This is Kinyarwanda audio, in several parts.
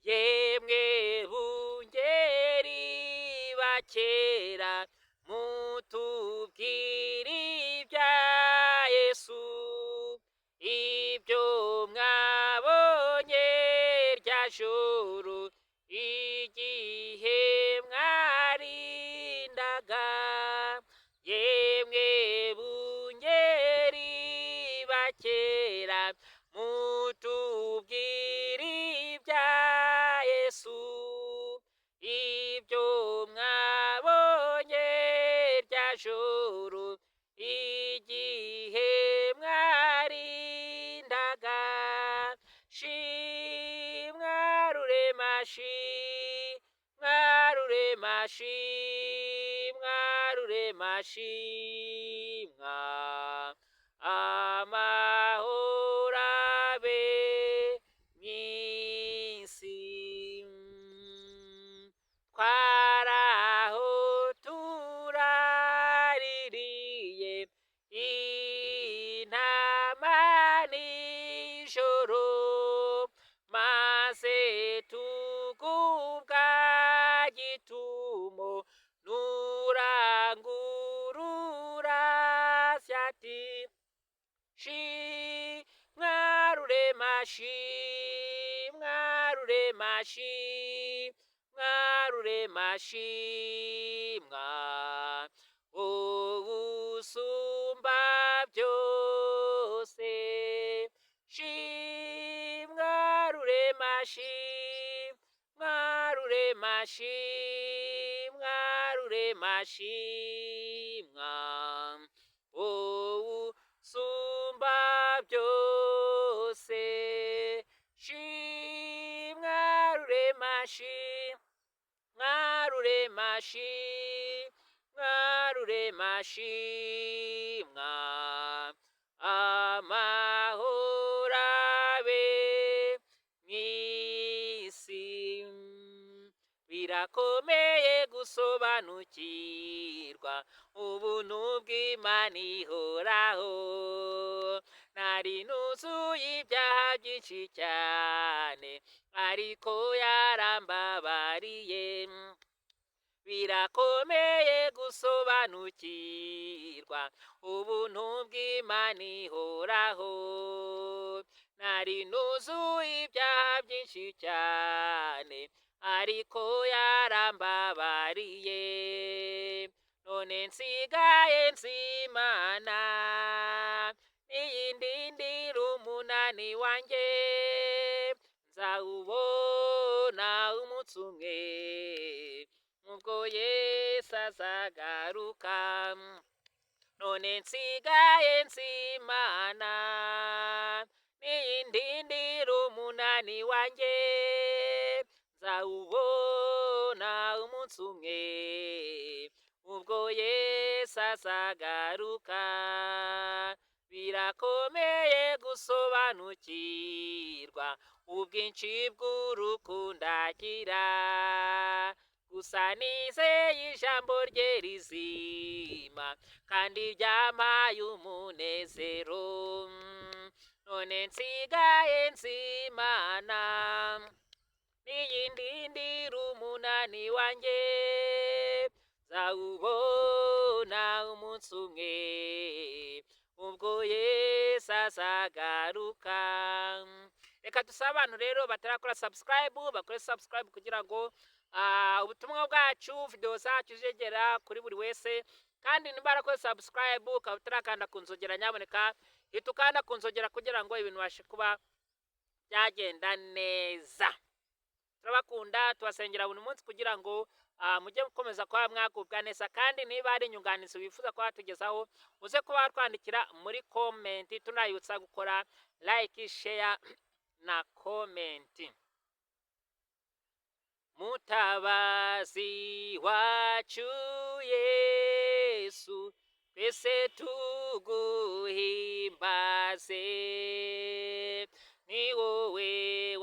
yemwe bungeri bakera mutubwire ibya Yesu, ibyo mwabonye rya joro igihe mwarindaga, yemwe bungeri bakera mutubwire ibya Yesu, ibyo mwabonye rya joro igihe mwarindaga. Shimwa rurema, shimwa rurema, shimwa rurema, shimwa amahoro abe mw'isi. Twaraho turaririye intama nijoro, maze tugubwa gitumo nurangurura ati shimwa rurema, shimwa rurema, shimwa rurema, shimwa wowe usumba byose, shimwa rurema, shimwa rurema, shimwa rurema, shimwa wowe usumba byose, shimwa rurema, shimwa rurema, shimwa rurema, shimwa amahoro abe mw'isi. Birakomeye gusobanukirwa ubuntu bw'Imana ihoraho, nari nuzuye ibyaha byinshi cyane ariko yarambabariye. Birakomeye gusobanukirwa ubuntu bw'Imana ihoraho, nari nuzuye ibyaha byinshi cyane ariko yarambabariye. None nsigaye nzimana niyindindira umunani wanjye, nzawubona umunsi umwe ubwo Yesu azagaruka. None nsigaye nzimana niyindindira umunani wanjye, nzawubona umunsi umwe ubwo Yesu azagaruka. Birakomeye gusobanukirwa ubwinshi bw'urukundo agira, gusa nizeye ijambo rye rizima kandi ryampaye umunezero. None nsigaye nzimana niyindindira umunani wanjye, nzawubona umunsi umwe ubwo Yesu azagaruka. Reka dusaba abantu rero batarakora subscribe bakore subscribe kugira ngo ubutumwa bwacu, video zacu zigera kuri buri wese. Kandi niba warakoze subscribe ukaba utarakanda ku nzogera, nyaboneka hita ukanda ku nzogera kugira ngo ibintu bibashe kuba byagenda neza. Turabakunda, tubasengera buri munsi kugira ngo mujye mukomeza kuba mwagubwa neza. Kandi niba ari inyunganizi wifuza kuba tugezaho, uze kuba watwandikira muri comment, tunayibutsa gukora like, share na comment. Mutabazi wacu Yesu, twese tuguhimbaze, ni wowe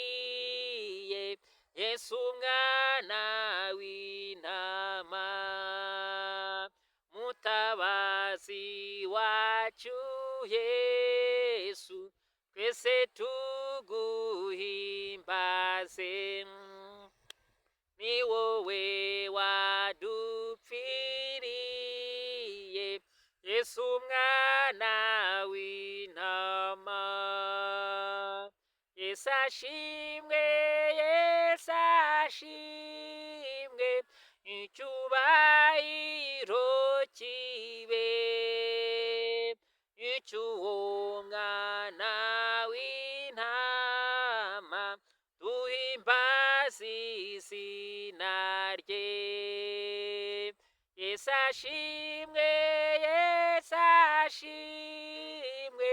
wadupfiriye Yesu mwana w'intama. Mutabazi wacu Yesu, twese tuguhimbaze, ikaze ni wowe wadupfiriye Yesu umwana w'intama Yesu ashimwe Yesu ashimwe icyubahiro kibe icy'uwo mwana w'intama duhimbaze izina rye Yesu ashimwe Yesu ashimwe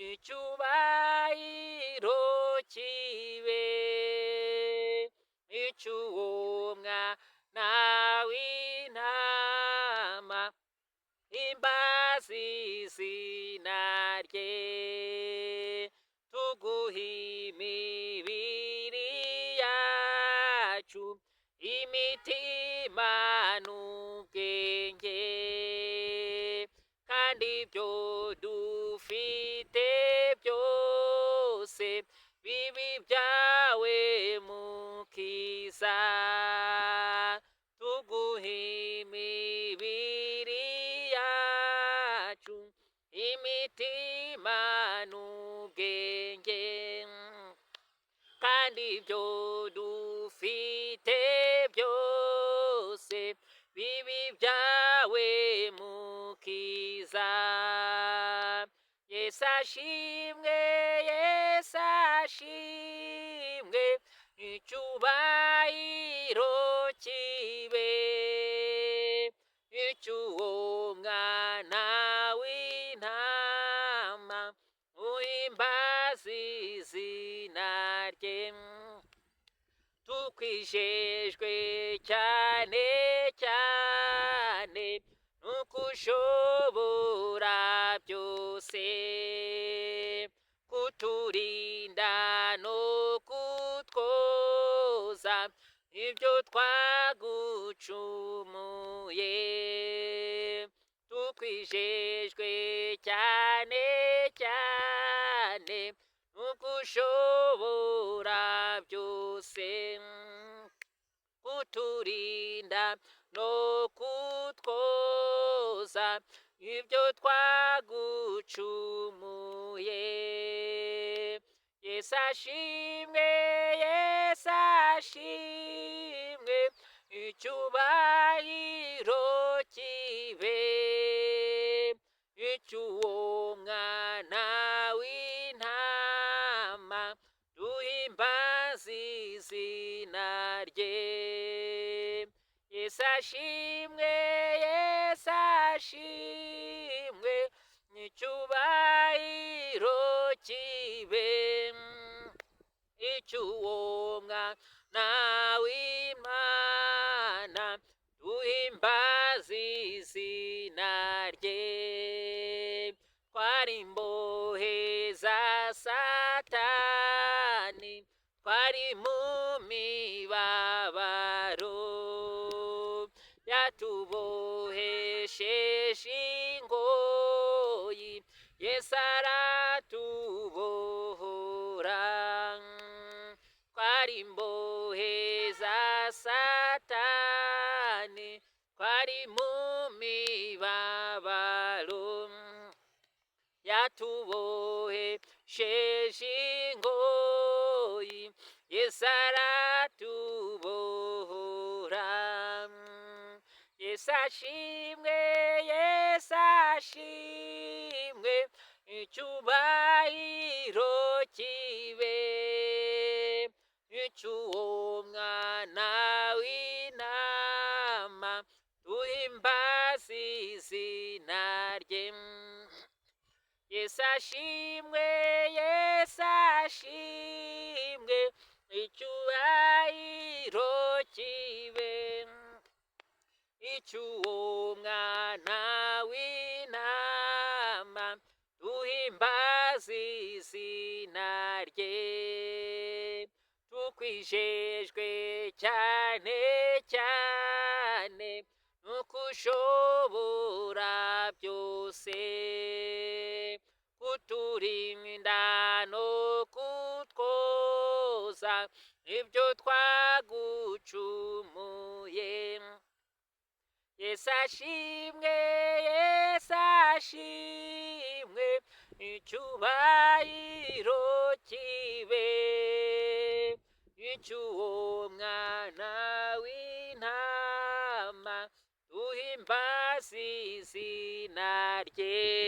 icyubahiro kibe icy'uwo mwana w'intama himbaze izina rye tuguhe imibiri yacu imitima n'ubwenge kandi ibyo dufite byose bibi byawe mukiza tuguhe imibiri yacu imitima n'ubwenge kandi ibyo dufite byose bibi byawe mukiza Yesu ashimwe Yesu ashimwe icyubahiro kibe icy'uwo mwana w'intama uhimbaze izina rye tukwijejwe cyane cyane nuko ushobora byose kuturinda no kutwoza ibyo twagucumuye tukwijejwe cyane cyane nuko ushobora byose kuturinda no kutwoza ibyo twagucumuye Yesu ashimwe Yesu ashimwe icyubahiro kibe icy'uwo mwana w'intama duhimbaze izina rye Yesu ashimwe Yesu ashimwe icyubahiro kibe icy'uwo mwana w'Imana duhimbaze izina rye twari imbohe za Satani twari mu mibabaro yatubohesheje ingoyi Yesu aratubohora twari imbohe za Satani twari mu mibabaro yatubohesheje ingoyi Yesu aratubohora Yesu ashimwe Yesu ashimwe icyubahiro kibe icy'uwo mwana w'intama duhimbaze izina rye Yesu ashimwe Yesu ashimwe icyubahiro kibe icy'uwo mwana w'intama duhimbaze izina rye tukwijejwe cyane cyane nuko ushobora byose kuturinda no kutwoza tuza ibyo twagucumuye. Yesu ashimwe, Yesu ashimwe, icyubahiro kibe icy'uwo mwana w'intama, duhimbaze izina rye.